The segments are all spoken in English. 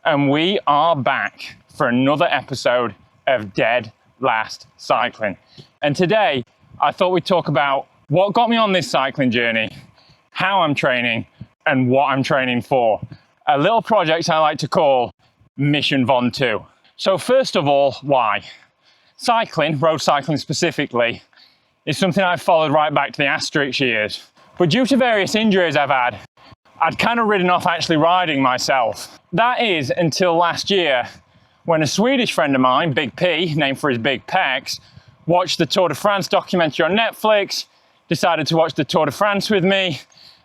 and we are back for another episode of Dead Last Cycling. And today, I thought we'd talk about what got me on this cycling journey, how I'm training, and what I'm training for. A little project I like to call Mont Ventoux. So first of all, why? Cycling, road cycling specifically, is something I've followed right back to the Asterix years. But due to various injuries I've had, I'd kind of ridden off actually riding myself. That is until last year, when a Swedish friend of mine, Big P, named for his big pecs, watched the Tour de France documentary on Netflix, decided to watch the Tour de France with me,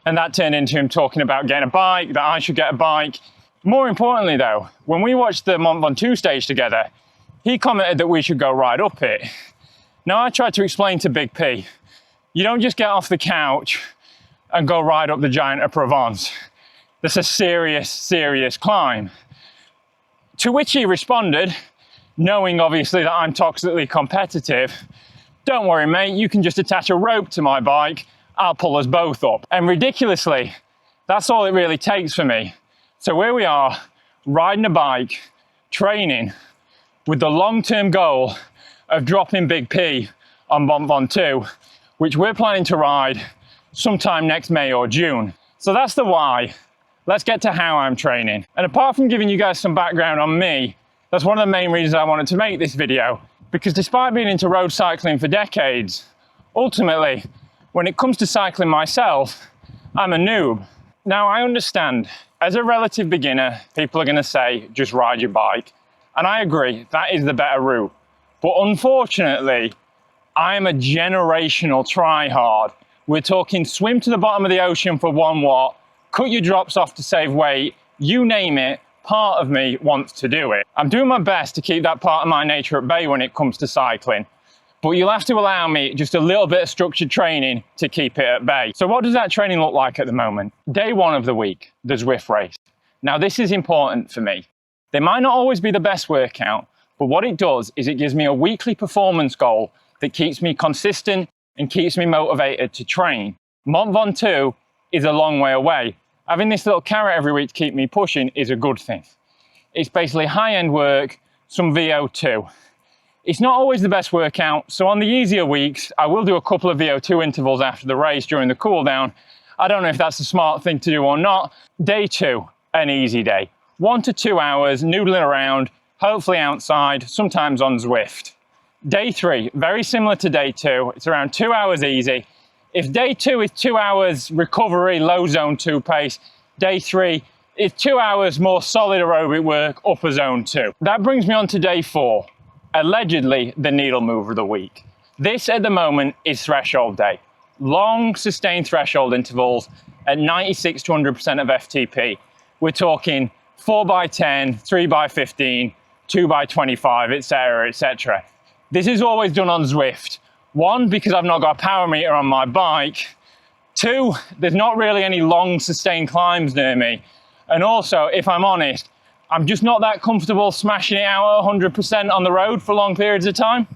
and that turned into him talking about getting a bike, that I should get a bike. More importantly though, when we watched the Mont Ventoux stage together, he commented that we should go ride up it. Now I tried to explain to Big P, you don't just get off the couch and go ride up the Giant of Provence. That's a serious, serious climb. To which he responded, knowing obviously that I'm toxically competitive, don't worry mate, you can just attach a rope to my bike, I'll pull us both up. And ridiculously, that's all it really takes for me. So here we are, riding a bike, training, with the long-term goal of dropping Big P on Mont Ventoux, which we're planning to ride sometime next May or June. So that's the why. Let's get to how I'm training. And apart from giving you guys some background on me, that's one of the main reasons I wanted to make this video, because despite being into road cycling for decades, ultimately, when it comes to cycling myself, I'm a noob. Now I understand, as a relative beginner, people are gonna say, just ride your bike. And I agree, that is the better route. But unfortunately, I am a generational tryhard. We're talking swim to the bottom of the ocean for 1 watt, cut your drops off to save weight, you name it, part of me wants to do it. I'm doing my best to keep that part of my nature at bay when it comes to cycling, but you'll have to allow me just a little bit of structured training to keep it at bay. So what does that training look like at the moment? Day 1 of the week, the Zwift race. Now this is important for me. They might not always be the best workout, but what it does is it gives me a weekly performance goal that keeps me consistent and keeps me motivated to train. Mont Ventoux is a long way away. Having this little carrot every week to keep me pushing is a good thing. It's basically high-end work, some VO2. It's not always the best workout, so on the easier weeks, I will do a couple of VO2 intervals after the race during the cool down. I don't know if that's a smart thing to do or not. Day 2, an easy day. 1 to 2 hours, noodling around, hopefully outside, sometimes on Zwift. Day 3, very similar to day 2, it's around 2 hours easy. If day 2 is 2 hours recovery, low zone 2 pace, day 3 is 2 hours more solid aerobic work, upper zone 2. That brings me on to day 4, allegedly the needle mover of the week. This at the moment is threshold day. Long sustained threshold intervals at 96 to 100% of FTP. We're talking 4x10, 3x15, 2x25, etc., etc. This is always done on Zwift. 1, because I've not got a power meter on my bike. 2, there's not really any long sustained climbs near me. And also, if I'm honest, I'm just not that comfortable smashing it out at 100% on the road for long periods of time.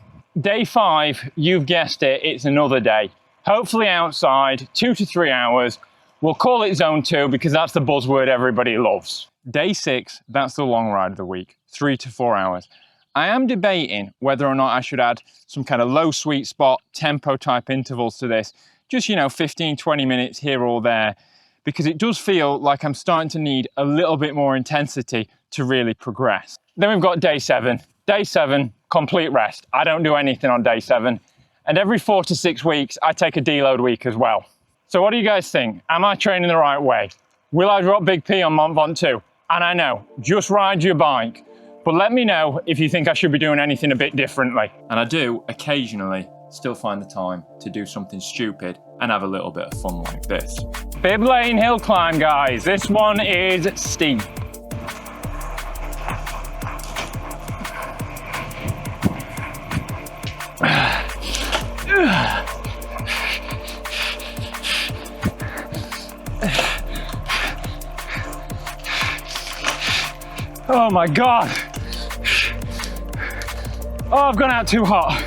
Day 5, you've guessed it, it's another day. Hopefully outside, 2 to 3 hours. We'll call it zone 2 because that's the buzzword everybody loves. Day 6, that's the long ride of the week, 3 to 4 hours. I am debating whether or not I should add some kind of low sweet spot tempo type intervals to this. Just, 15, 20 minutes here or there, because it does feel like I'm starting to need a little bit more intensity to really progress. Then we've got day 7. Day 7, complete rest. I don't do anything on day 7. And every 4 to 6 weeks, I take a deload week as well. So what do you guys think? Am I training the right way? Will I drop Big P on Mont Ventoux? And I know, just ride your bike. But let me know if you think I should be doing anything a bit differently. And I do occasionally still find the time to do something stupid and have a little bit of fun like this. Bib Lane hill climb, guys. This one is steep. Oh my God. Oh, I've gone out too hot.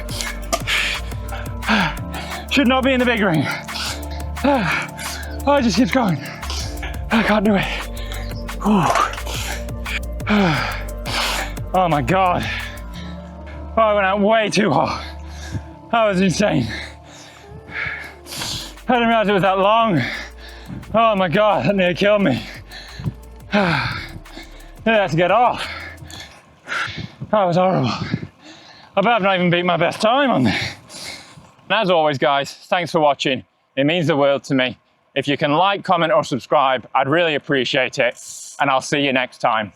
Should not be in the big ring. Oh, it just keeps going. I can't do it. Oh my God. Oh, I went out way too hot. That was insane. I didn't realize it was that long. Oh my God, that nearly killed me. I had to get off. That was horrible. I bet I've not even beat my best time on this. And as always, guys, thanks for watching. It means the world to me. If you can like, comment, or subscribe, I'd really appreciate it. And I'll see you next time.